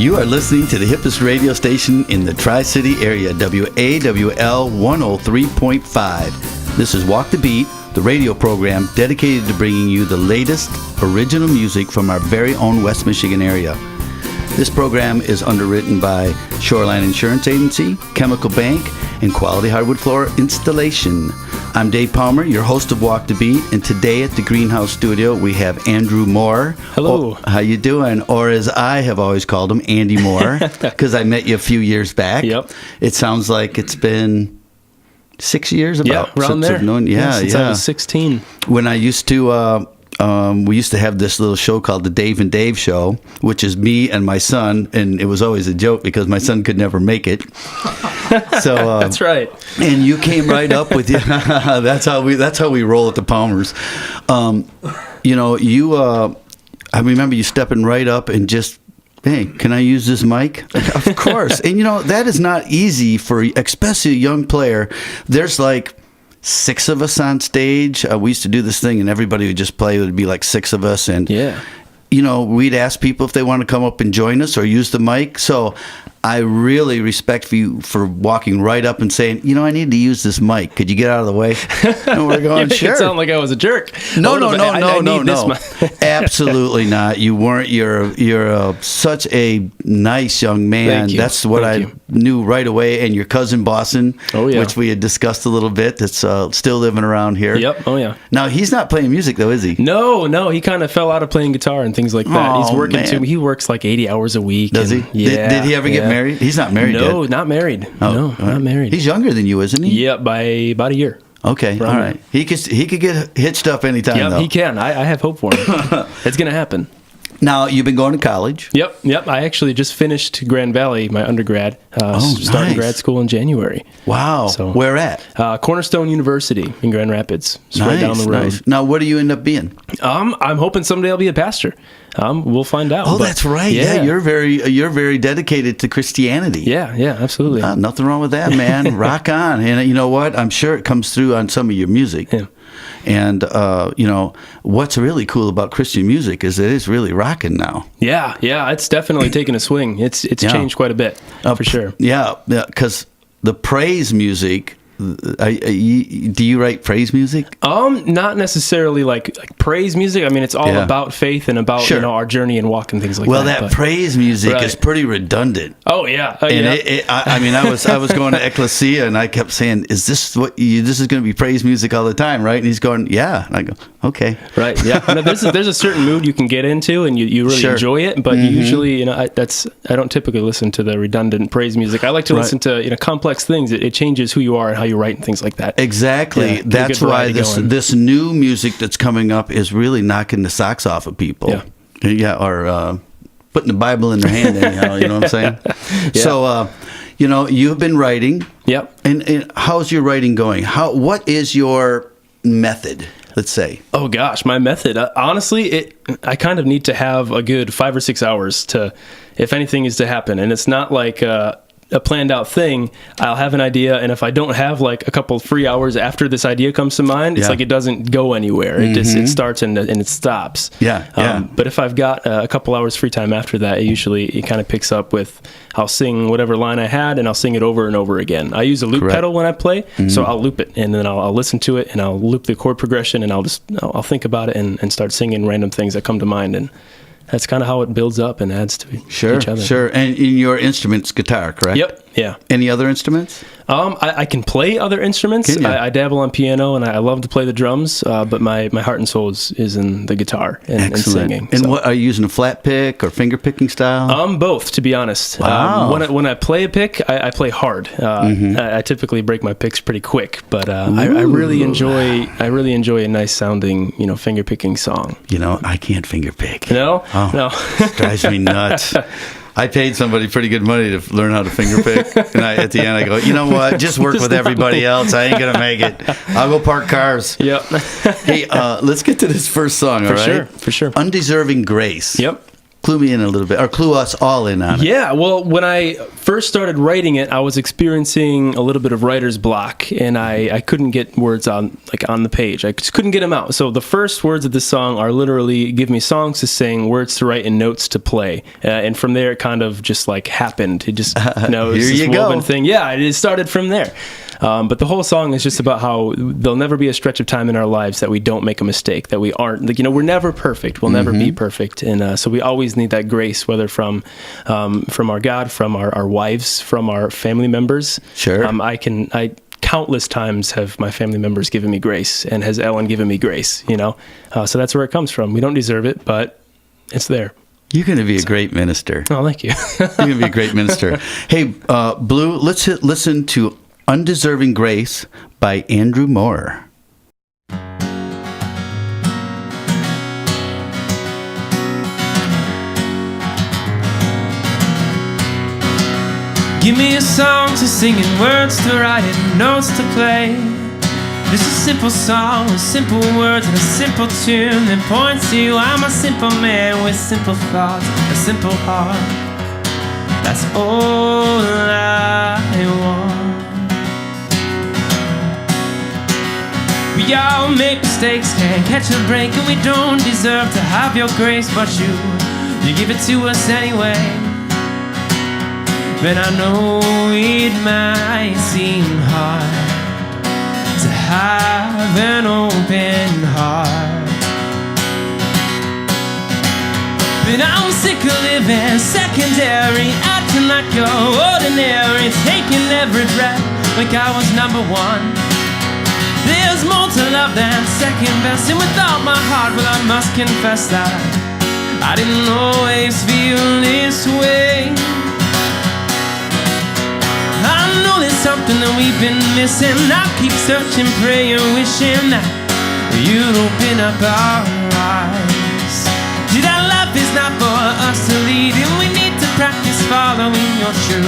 You are listening to the hippest radio station in the Tri-City area, WAWL 103.5. This is Walk the Beat, the radio program dedicated to bringing you the latest original music from our very own West Michigan area. This program is underwritten by Shoreline Insurance Agency, Chemical Bank, and Quality Hardwood Floor Installation. I'm Dave Palmer, your host of Walk the Beat, and today at the Greenhouse Studio we have Andrew Moore. Hello. How you doing? Or as I have always called him, Andy Moore, because I met you a few years back. Yep. It sounds like it's been 6 years about. Yeah, around there. Since I was 16. When I used to... we used to have this little show called the Dave and Dave Show, which is me and my son, and it was always a joke because my son could never make it. So that's right. And you came right up with you. That's how we roll at the Palmers. I remember you stepping right up and just, hey, can I use this mic? Of course. And that is not easy for especially a young player. There's like 6 of us on stage. We used to do this thing and everybody would just play. It would be like 6 of us. And, we'd ask people if they want to come up and join us or use the mic. So I really respect you for walking right up and saying, I need to use this mic. Could you get out of the way? And we're going, sure. It sounded like I was a jerk. No. Absolutely not. You weren't. You're such a nice young man. That's what I knew right away. And your cousin Boston, which we had discussed a little bit, that's still living around here. Yep. Oh, yeah. Now, he's not playing music, though, is he? No. He kind of fell out of playing guitar and things like that. He's working He works like 80 hours a week. Does he? Yeah. Did he ever get married? He's not married yet. No, not married. Not married. He's younger than you, isn't he? Yeah, by about a year. Okay, all right. He could get hitched up anytime, though. Yeah, he can. I have hope for him. It's going to happen. Now, you've been going to college. Yep. I actually just finished Grand Valley, my undergrad, starting grad school in January. Wow. So, where at? Cornerstone University in Grand Rapids. Right down the road. Nice. Now, what do you end up being? I'm hoping someday I'll be a pastor. We'll find out. Oh, that's right. Yeah, you're very dedicated to Christianity. Yeah, absolutely. Nothing wrong with that, man. Rock on. And you know what? I'm sure it comes through on some of your music. Yeah. And, what's really cool about Christian music is it is really rocking now. Yeah, it's definitely taken a swing. It's changed quite a bit, for sure. Yeah, because the praise music, do you write praise music? Not necessarily like praise music. I mean, it's all about faith and about our journey and walk and things like that. Well, that praise music is pretty redundant. Oh yeah, I was going to Ecclesia and I kept saying, "Is this this is going to be praise music all the time, right?" And he's going, "Yeah." And I go, "Okay, right, yeah." No, there's a certain mood you can get into and you really enjoy it, but usually I don't typically listen to the redundant praise music. I like to listen to complex things. It changes who you are and how you write and things like that. Exactly. That's why this new music that's coming up is really knocking the socks off of people. Yeah, or putting the Bible in their hand anyhow, you know what I'm saying? Yeah. So, you've been writing. Yep. And how's your writing going? What is your method, let's say? Oh gosh, my method. Honestly, I kind of need to have a good 5 or 6 hours to, if anything is to happen. And it's not like a planned out thing. I'll have an idea, and if I don't have like a couple free hours after this idea comes to mind, it's like it doesn't go anywhere. It starts and it stops. But if I've got a couple hours free time after that, it kind of picks up with, I'll sing whatever line I had and I'll sing it over and over again. I use a loop pedal when I play, so I'll loop it and then I'll listen to it and I'll loop the chord progression and I'll think about it and start singing random things that come to mind, and that's kind of how it builds up and adds to each other. Sure. And in your instrument's guitar, correct? Yep. Yeah. Any other instruments? I can play other instruments. I dabble on piano, and I love to play the drums. But my heart and soul is in the guitar and singing. And what are you using, a flat pick or finger picking style? Both, to be honest. Wow. When I play a pick, I play hard. I typically break my picks pretty quick, but I really enjoy a nice sounding finger picking song. I can't finger pick. No. No. It drives me nuts. I paid somebody pretty good money to learn how to finger pick, and at the end I go, you know what? Just work with everybody else. I ain't gonna make it. I'll go park cars. Yep. Hey, let's get to this first song. All right. For sure. Undeserving Grace. Yep. Clue me in a little bit, or clue us all in on it. Yeah, well, when I first started writing it, I was experiencing a little bit of writer's block, and I couldn't get words on the page. I just couldn't get them out. So the first words of this song are literally give me songs to sing, words to write, and notes to play. And from there, it kind of just like happened. It just it was Here this you woven go. thing. Yeah, it started from there. But the whole song is just about how there'll never be a stretch of time in our lives that we don't make a mistake, that we aren't, we're never perfect. We'll never be perfect. And so we always need that grace, whether from our God, from our wives, from our family members. Sure. I countless times have my family members given me grace, and has Ellen given me grace, so that's where it comes from. We don't deserve it, but it's there. You're going to be a great minister. Oh, thank you. You're going to be a great minister. Hey, Blue, let's listen to Undeserving Grace by Andrew Moore. Give me a song to sing and words to write and notes to play. This is a simple song with simple words and a simple tune that points to you. I'm a simple man with simple thoughts, a simple heart. That's all I want. We all make mistakes, can't catch a break, and we don't deserve to have your grace, but you give it to us anyway. But I know it might seem hard to have an open heart. But I'm sick of living secondary, acting like you're ordinary, taking every breath like I was number one. There's more to love than second best, and without my heart, well, I must confess that I didn't always feel this way. I know there's something that we've been missing. I keep searching, praying, wishing that you'd open up our eyes. See, that life is not for us to lead, and we need to practice following your true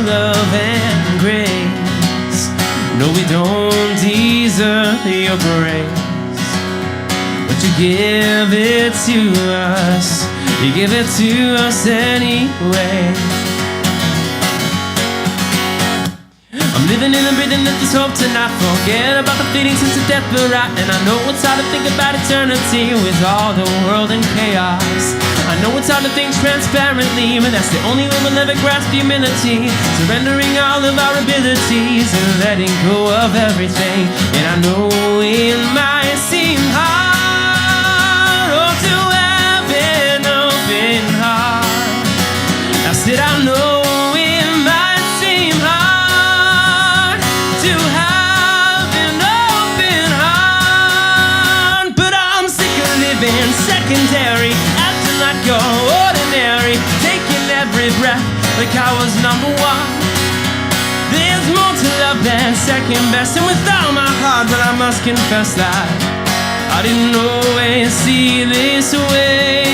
love and grace. No, we don't deserve your grace, but you give it to us. You give it to us anyway. I'm living in and breathing with this hope to not forget about the fleeting sense of death we're at. And I know it's hard to think about eternity with all the world in chaos. I know it's hard to think transparently, but that's the only way we'll ever grasp humility. Surrendering all of our abilities and letting go of everything. And I know it might seem hard, oh, to have an open heart. I said I know secondary, acting like you're ordinary, taking every breath like I was number one. There's more to love than second best, and without my heart, but I must confess that I didn't always see this way.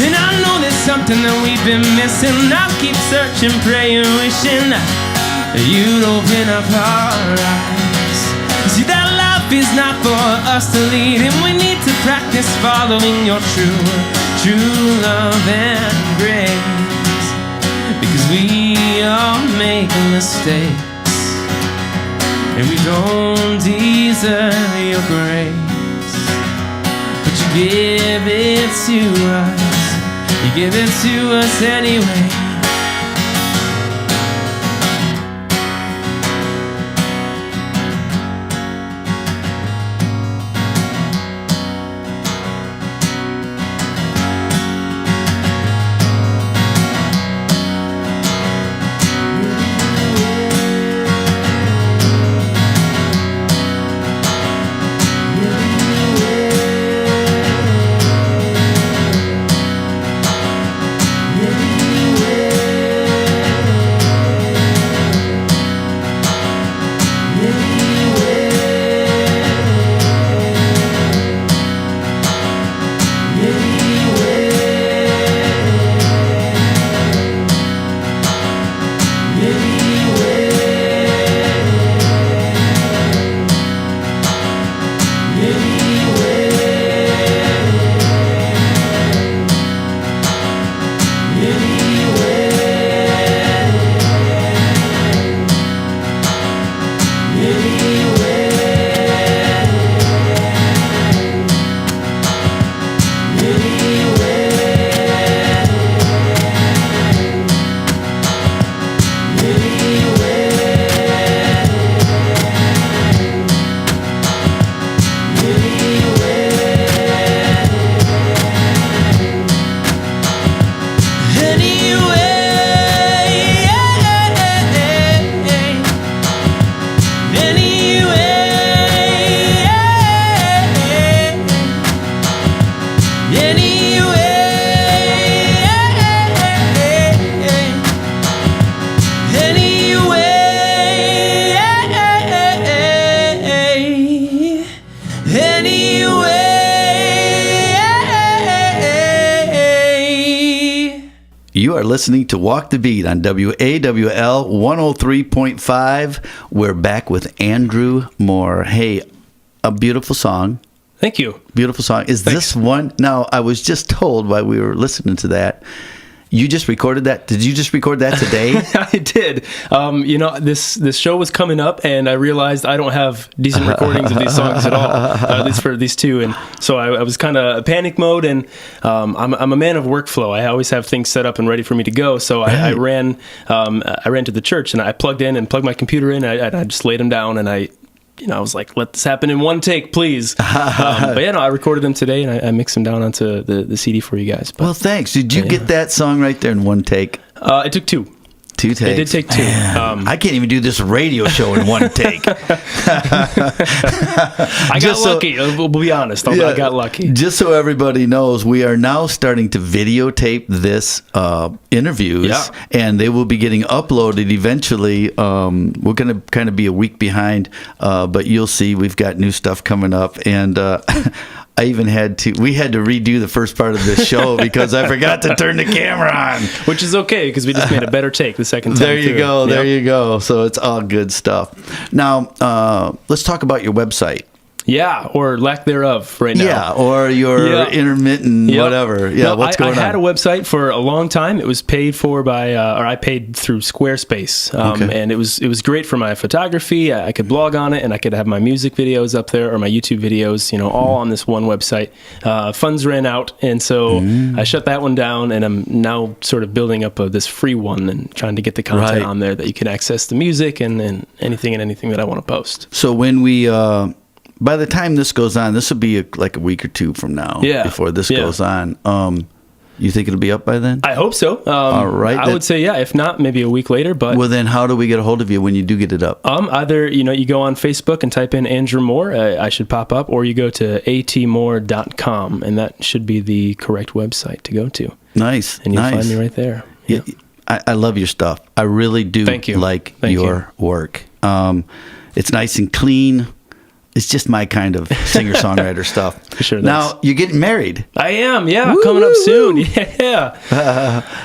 And I know there's something that we've been missing. I'll keep searching, praying, wishing that you'd open up our eyes. See, that life is not for us to lead, and we need to practice following your true love and grace. Because we all make mistakes, and we don't deserve your grace, but you give it to us. You give it to us anyway. listening to Walk the Beat on WAWL 103.5. We're back with Andrew Moore. Hey, a beautiful song. Thank you. Beautiful song. Is Thanks. this one? Now, I was just told while we were listening to that, you just recorded that. Did you just record that today? I did. This show was coming up, and I realized I don't have decent recordings of these songs at all, at least for these two. And so I was kind of panic mode. And I'm a man of workflow. I always have things set up and ready for me to go. So I ran to the church, and I plugged my computer in. I just laid them down, and I was like, let this happen in one take, please. But I recorded them today, and I mixed them down onto the CD for you guys. But, Well, thanks. Did you get that song right there in one take? it took two. Two takes. It did take two. I can't even do this radio show in one take. I got lucky. We'll be honest. I got lucky. Just so everybody knows, we are now starting to videotape this interviews, Yeah. and they will be getting uploaded eventually. We're going to kind of be a week behind, but you'll see we've got new stuff coming up. And I even we had to redo the first part of this show because I forgot to turn the camera on. Which is okay, because we just made a better take the second time. There you through. go. There Yep. you go. So it's all good stuff. Now, let's talk about your website. Yeah, or lack thereof right now. Yeah, or your Yeah. intermittent Yep. whatever. Yeah, No, what's going on? I had a website for a long time. It was paid for by, or I paid through Squarespace, Okay. and it was great for my photography. I could blog on it, and I could have my music videos up there or my YouTube videos, all on this one website. Funds ran out, and so I shut that one down, and I'm now sort of building up this free one and trying to get the content Right. on there that you can access the music and anything that I want to post. So when we, by the time this goes on, this will be like a week or two from now. Yeah. Before this Yeah. goes on, you think it'll be up by then? I hope so. All right, I would say, yeah. If not, maybe a week later. But Well, then how do we get a hold of you when you do get it up? either you go on Facebook and type in Andrew Moore, I should pop up, or you go to atmoore.com, and that should be the correct website to go to, Nice. and you'll nice. find me right there. Yeah. I love your stuff. I really do. Thank you. Like Thank your work. It's nice and clean. It's just my kind of singer-songwriter stuff. For sure, Now, you're getting married. I am, yeah, Woo, coming up woo, soon. woo. Yeah,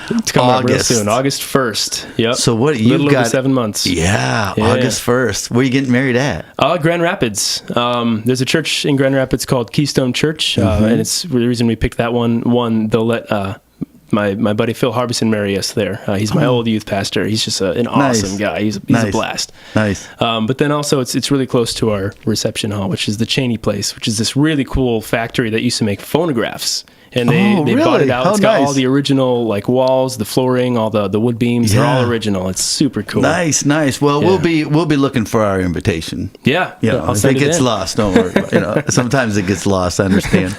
it's coming up real August. soon, August 1st. Yep. So what a you little got? over 7 months. Yeah, Yeah. August 1st. Where are you getting married at? Grand Rapids. There's a church in Grand Rapids called Keystone Church, and it's the reason we picked that one. One, they'll let my buddy Phil Harbison marry us there. He's my old youth pastor. He's just an awesome guy. He's a Nice. blast. Nice. But then also it's really close to our reception hall, which is the Cheney Place, which is this really cool factory that used to make phonographs. And they bought really? it out. How It's got nice. all the original walls, the flooring, all the wood beams. They're all Yeah. original. It's super cool. Nice. Well, Yeah. we'll be looking for our invitation. Yeah. If it send gets in. lost, don't worry. Sometimes it gets lost. I understand.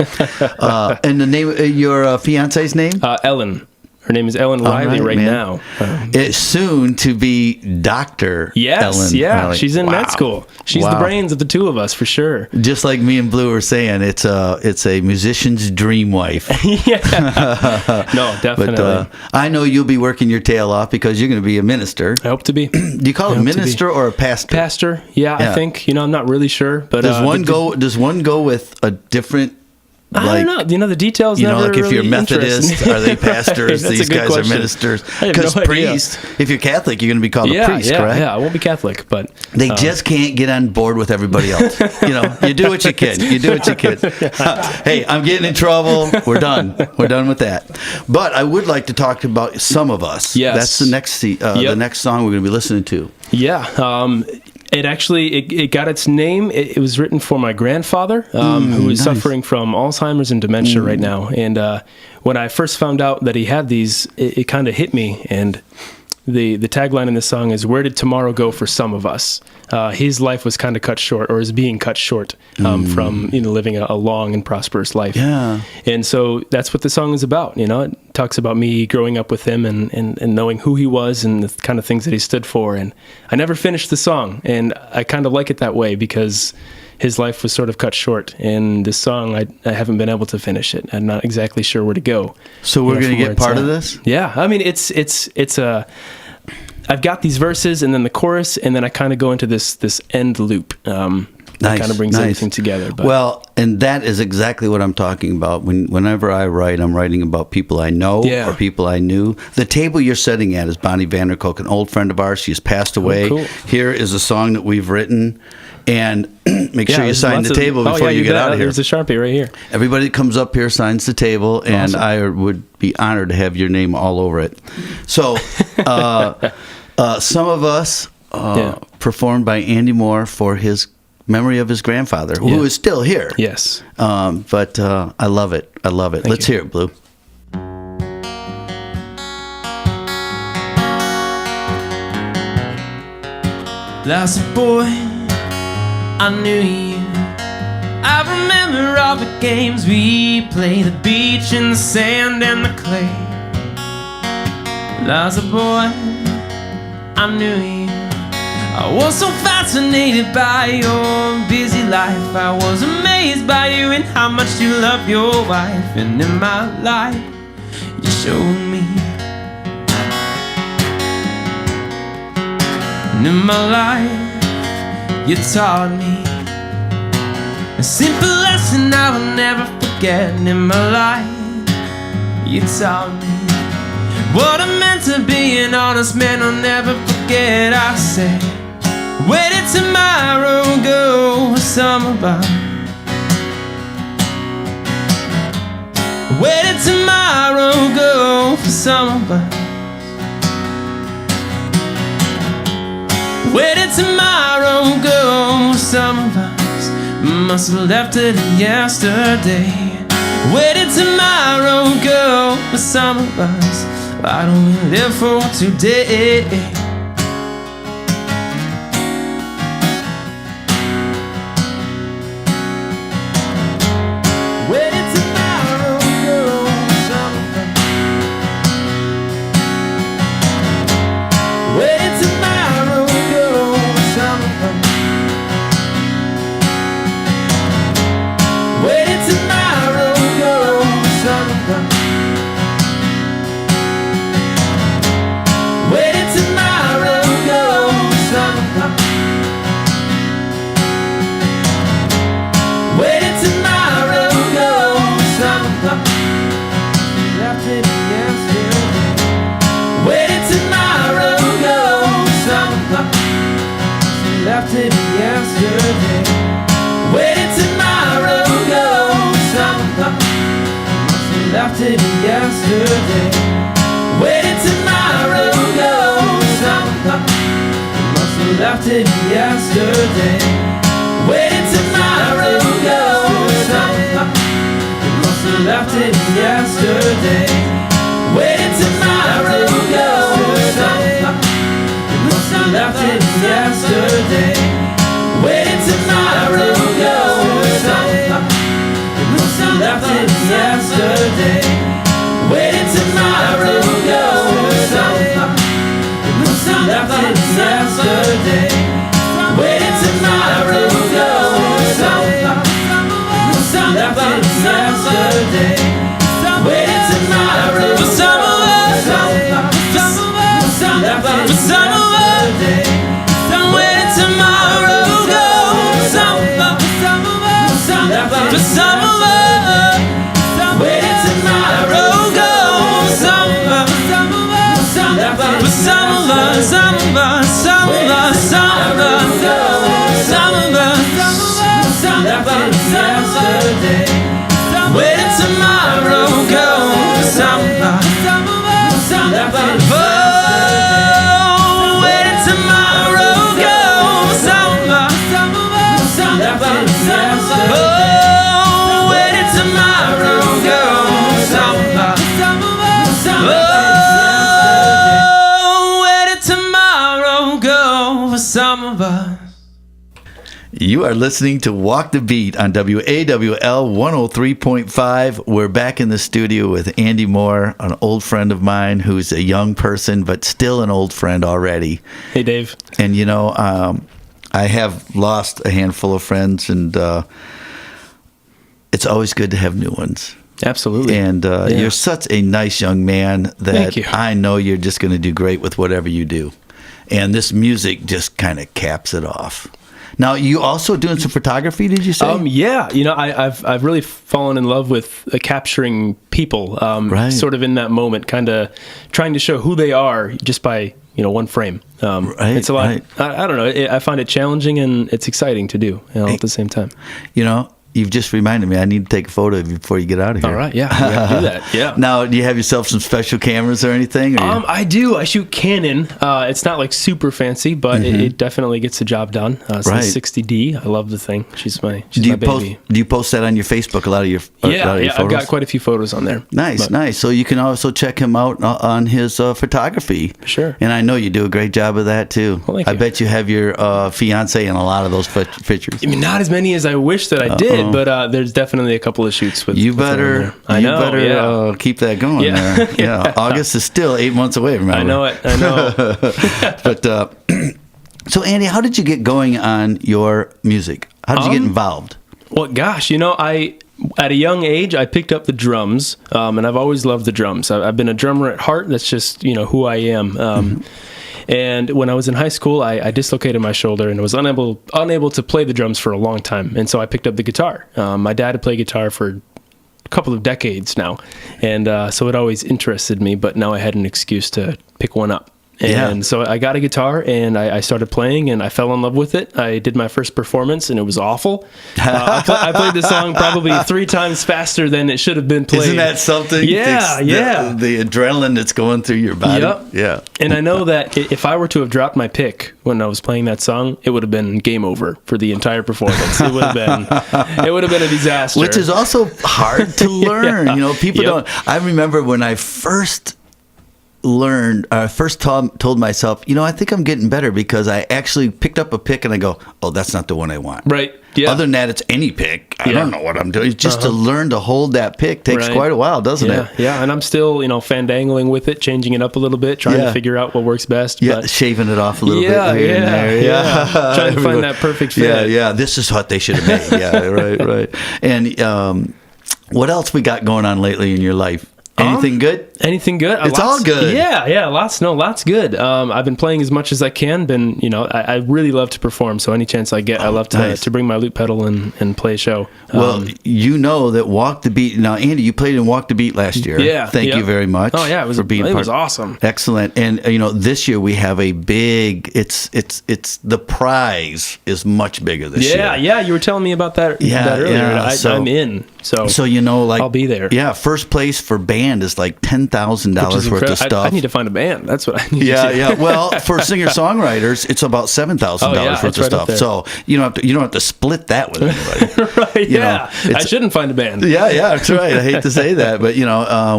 And the name, your fiance's name? Ellen. Her name is Ellen All Riley right man. now. It's soon to be Dr. Yes, Ellen yeah. Riley. She's in Wow. med school. She's the Wow. brains of the two of us for sure. Just like me and Blue were saying, it's a musician's dream wife. Yeah. No, definitely. But I know you'll be working your tail off because you're going to be a minister. I hope to be. Do you call it hope to be. minister or a pastor? Pastor, yeah, Yeah. I think. I'm not really sure. But Does one the- Does one go with a different? I don't know. The details never like if really you're Methodist, interest me. are they pastors? Right, that's These a good guys question. are ministers. I have Because no idea. priest, if you're Catholic, you're going to be called a priest, yeah, correct? Yeah, I won't be Catholic, but They just can't get on board with everybody else. You do what you can. You do what you can. Hey, I'm getting in trouble. We're done. We're done with that. But I would like to talk about Some of Us. Yes. That's the next the next song we're going to be listening to. yeah. It actually it got its name. It was written for my grandfather, who is nice. suffering from Alzheimer's and dementia right now. And when I first found out that he had these, it kind of hit me. And the tagline in this song is, "Where did tomorrow go for some of us?" His life was kind of cut short, or is being cut short from living a long and prosperous life. Yeah. And so that's what the song is about. It talks about me growing up with him and knowing who he was and the kind of things that he stood for. And I never finished the song, and I kind of like it that way because his life was sort of cut short. And this song, I haven't been able to finish it. I'm not exactly sure where to go. So we're going to from where get it's part at. of this? Yeah, I mean, it's a. I've got these verses and then the chorus, and then I kind of go into this end loop. Nice, kind of brings nice. everything together. But Well, and that is exactly what I'm talking about. Whenever I write, I'm writing about people I know Yeah. or people I knew. The table you're sitting at is Bonnie Vanderkolk, an old friend of ours. She's passed away. cool. Here is a song that we've written. And make sure you there's sign lots the table before you get bet. out of here. There's a Sharpie right here. Everybody that comes up here signs the table, and Awesome. I would be honored to have your name all over it. So, Some of Us, performed by Andy Moore for his memory of his grandfather, who Yeah. is still here. Yes. But I love it. I love it. Thank Let's you. hear it, Blue. Last boy, I knew you. I remember all the games we played, the beach and the sand and the clay. As a boy, I knew you. I was so fascinated by your busy life. I was amazed by you and how much you love your wife. And in my life, you showed me. And in my life, you taught me a simple lesson I will never forget. And in my life, you taught me what it meant to be an honest man. I'll never forget. I said, where did tomorrow go for some of us? Where did tomorrow go for some of us? Where did tomorrow go for some of us? Must have left it in yesterday. Where did tomorrow go for some of us? Why don't we live for today? Where did tomorrow go for some of us? Where did tomorrow go for some of us? Where did tomorrow go for some of us? Where did tomorrow go for some of us? Where did tomorrow go for some of us? Left it yesterday. Where did tomorrow go for some of us? Left it yesterday. Where did tomorrow go for some of us? Left it yesterday. Where did tomorrow go for some of us? Must have left it yesterday. Where did tomorrow go for some of us? Must have left it yesterday. Where did tomorrow go for some of us? Must have left it yesterday. Where did tomorrow go for some of us? Must have left it yesterday. Where did tomorrow go for some of us? Must have left it yesterday. Where did tomorrow go for some of us? Must have left it yesterday. Where did tomorrow go for some of us? Must have left it yesterday. Where did tomorrow go for some of us? Must have left it yesterday. Where did tomorrow go for some of us? Must have left it yesterday. Some of us, some of us, some of us, some of us, some of us, must have left it yesterday. Where did tomorrow go for some of us? Must have left it yesterday. Oh, where did tomorrow go for some of us? Must have left it yesterday. Oh, where did tomorrow go for some of us? Must have left it yesterday. Oh, where did tomorrow go for some of us? You are listening to Walk the Beat on WAWL 103.5. We're back in the studio with Andy Moore, an old friend of mine who's a young person, but still an old friend already. Hey, Dave. And, I have lost a handful of friends, and it's always good to have new ones. Absolutely. And Yeah. you're such a nice young man that Thank you. I know you're just going to do great with whatever you do. And this music just kind of caps it off. Now, you also doing some photography, did you say? Yeah, I've really fallen in love with capturing people, Right. sort of in that moment, kind of trying to show who they are just by one frame. Right, it's a lot. right. I don't know. I find it challenging and it's exciting to do at the same time. You've just reminded me, I need to take a photo of you before you get out of here. All right, yeah, we gotta do that. Yeah. Now, do you have yourself some special cameras or anything? Or I do. I shoot Canon. It's not like super fancy, but it definitely gets the job done. It's Right. the 60D. I love the thing. She's my baby. Do you post that on your Facebook? A lot of your Yeah, photos? I've got quite a few photos on there. Nice, But- nice. So you can also check him out on his photography. Sure. And I know you do a great job of that too. Well, thank I you. bet you have your fiance in a lot of those pictures. I mean, not as many as I wish that I did, but there's definitely a couple of shoots with. You with her in better, there. I know. you better yeah. keep that going. Yeah. There. Yeah. August is still 8 months away. Remember? I know it. I know. But so Andy, how did you get going on your music? How did you get involved? Well, gosh, at a young age, I picked up the drums, and I've always loved the drums. I've been a drummer at heart. That's just who I am. And when I was in high school, I dislocated my shoulder and was unable to play the drums for a long time. And so I picked up the guitar. My dad had played guitar for a couple of decades now, and so it always interested me. But now I had an excuse to pick one up. And so I got a guitar and I started playing and I fell in love with it. I did my first performance and it was awful. I played the song probably 3 times faster than it should have been played. Isn't that something? Yeah, yeah. The adrenaline that's going through your body. Yep. Yeah. And I know that if I were to have dropped my pick when I was playing that song, it would have been game over for the entire performance. It would have been a disaster. Which is also hard to learn. Yeah. People Yep. don't. I remember when I first told myself, I think I'm getting better because I actually picked up a pick and I go, oh, that's not the one I want. Right. Yeah. Other than that, it's any pick. I Yeah. don't know what I'm doing. Just to learn to hold that pick takes Right. quite a while, doesn't Yeah, it? yeah, and I'm still, fandangling with it, changing it up a little bit, trying Yeah. to figure out what works best. Yeah, but shaving it off a little Yeah, bit here and yeah, there. yeah. Trying to find that perfect fit. Yeah, yeah. This is what they should have made. Yeah, right. And what else we got going on lately in your life? Anything good? Anything good? It's all good. Yeah, lots good. I've been playing as much as I can. I really love to perform, so any chance I get, I love nice. to bring my loop pedal and play a show. Well, that Walk the Beat. Now, Andy, you played in Walk the Beat last year. Yeah. Thank you very much. Oh yeah, it was awesome. Excellent. And this year we have a big. It's the prize is much bigger this year. Yeah. You were telling me about that earlier. Yeah, I'm in. So I'll be there. Yeah, first place for band is like $10,000 worth of stuff. I need to find a band. That's what I need. Yeah, to do. yeah. Well, for singer-songwriters, it's about $7,000 worth of it's right stuff. up there. So you don't have to split that with anybody. Right? You know, Yeah. I shouldn't find a band. Yeah, that's right. I hate to say that, but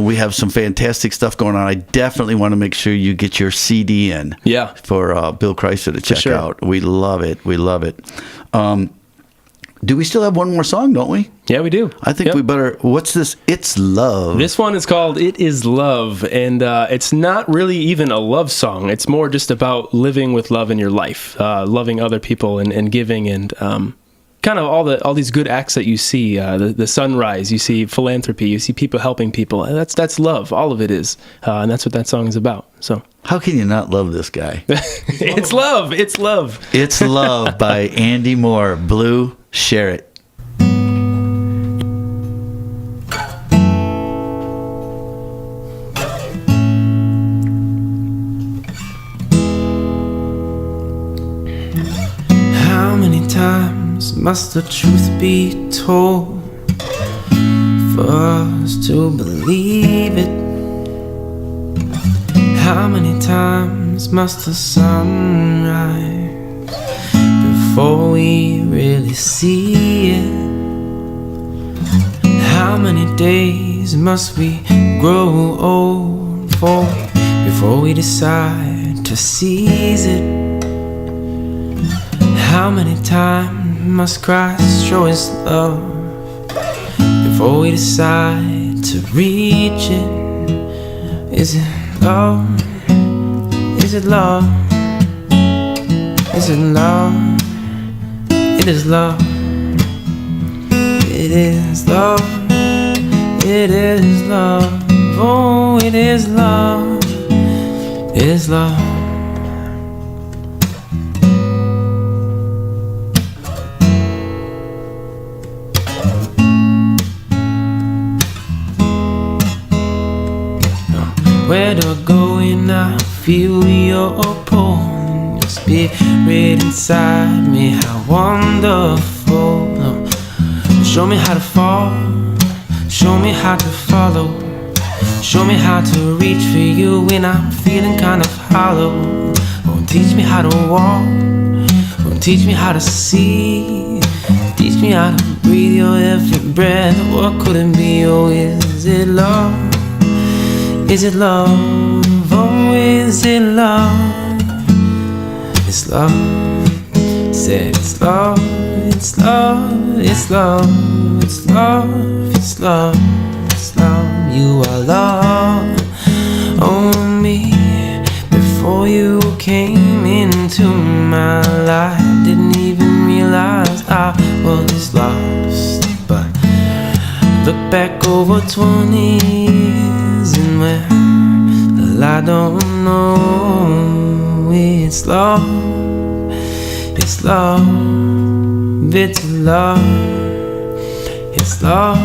we have some fantastic stuff going on. I definitely want to make sure you get your CD in. Yeah. For Bill Chrysler to check sure. out. We love it. We love it. Do we still have one more song? Don't we? Yeah, we do. I think Yep. we better. What's this? It's Love. This one is called It Is Love, and it's not really even a love song. It's more just about living with love in your life, loving other people and giving and kind of all these good acts that you see, the sunrise, you see philanthropy, you see people helping people. That's love. All of it is, and that's what that song is about. So How can you not love this guy? it's love. It's love. It's Love by Andy Moore. Blue, share it. How many times must the truth be told for us to believe it? How many times must the sun rise before we really see it? How many days must we grow old before we decide to seize it? How many times must Christ show his love before we decide to reach it? Is it love? Is it love? Is it love? It is love. It is love. It is love. Oh, it is love. It is love. Where to go and I feel your pull. Your spirit inside me, how wonderful. Show me how to fall, show me how to follow. Show me how to reach for you when I'm feeling kind of hollow. Oh, teach me how to walk, oh, teach me how to see. Teach me how to breathe your every breath. What could it be? Oh, is it love? Is it love? Oh, is it love? It's love. Said it's love. It's love. It's love. It's love. It's love. It's love. You are love on me. Before you came into my life, didn't even realize I was lost. But look back over 20 years and well, I don't know. It's love. It's love. It's love. It's love.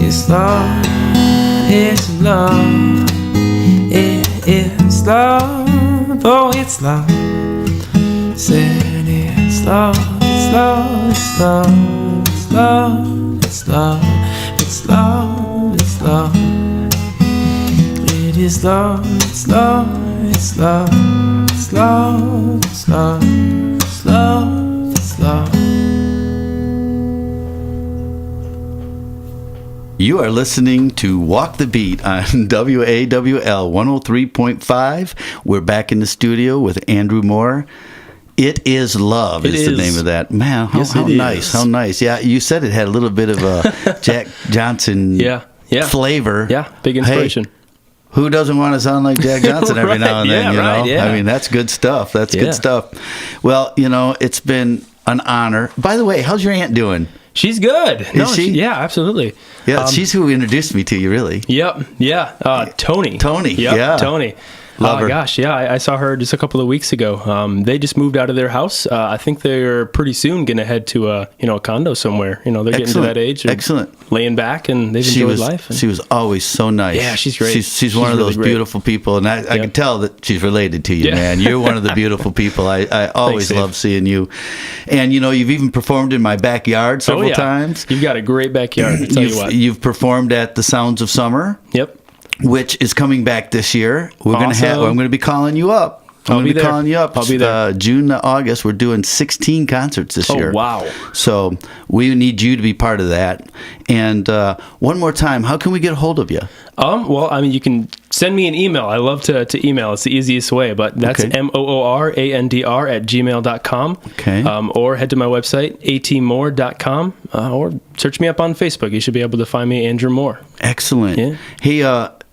It's love, it's love, it's love, oh it's love. Said it's love, it's love, it's love, it's love, it's love, it's love, it's love. It is love, it's love, it's love, it's love, it's love, it's love, it's love. You are listening to Walk the Beat on WAWL 103.5. We're back in the studio with Andrew Moore. It is love is the name of that. Man, how nice. How nice. Yeah, you said it had a little bit of a Jack Johnson flavor. Yeah, big inspiration. Hey, who doesn't want to sound like Jack Johnson every now and then, you know? Yeah. I mean, that's good stuff. That's good stuff. Well, you know, it's been an honor. By the way, how's your aunt doing? She's good. Is she? Yeah, absolutely. Yeah, she's who introduced me to you, really. Yep. Yeah. Tony. Yep, yeah. Tony. Love her. Gosh, yeah, I saw her just a couple of weeks ago. They just moved out of their house. I think they're pretty soon going to head to a condo somewhere. You know, they're getting to that age. Excellent. Laying back, and they've enjoyed life. She was always so nice. Yeah, she's great. She's one of those really beautiful people, and I can tell that she's related to you, man. You're one of the beautiful people. I always love seeing you. And, you know, you've even performed in my backyard several times. You've got a great backyard, I tell you what. You've performed at the Sounds of Summer. Yep. Which is coming back this year. I'm going to be calling you up. I'll be there. Calling you up. I'll be there. June to August, we're doing 16 concerts this year. Oh, wow. So we need you to be part of that. And one more time, how can we get a hold of you? Well, I mean, you can send me an email. I love to email. It's the easiest way, but that's moorandr@gmail.com. Okay. Or head to my website, atmoore.com, or search me up on Facebook. You should be able to find me, Andrew Moore. Excellent. Yeah. Hey,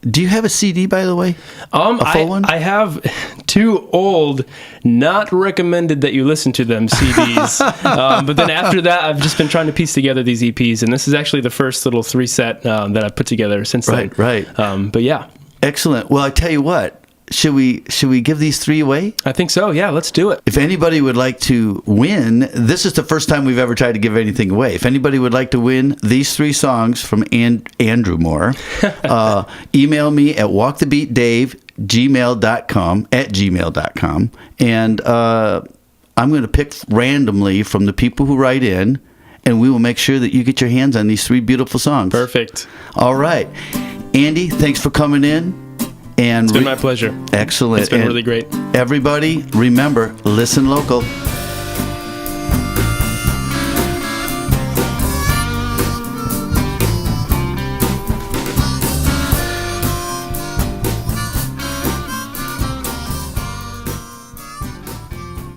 do you have a CD, by the way? A full one? I have two old, not recommended that you listen to them CDs. But then after that, I've just been trying to piece together these EPs, and this is actually the first little 3-set that I've put together since then. Right. But yeah. Excellent. Well, I tell you what. Should we give these 3 away? I think so. Yeah, let's do it. If anybody would like to win, this is the first time we've ever tried to give anything away. If anybody would like to win these 3 songs from Andrew Moore, email me at walkthebeatdave@gmail.com, and I'm going to pick randomly from the people who write in, and we will make sure that you get your hands on these 3 beautiful songs. Perfect. All right. Andy, thanks for coming in. And it's been my pleasure. Excellent. It's been really great. Everybody, remember, listen local.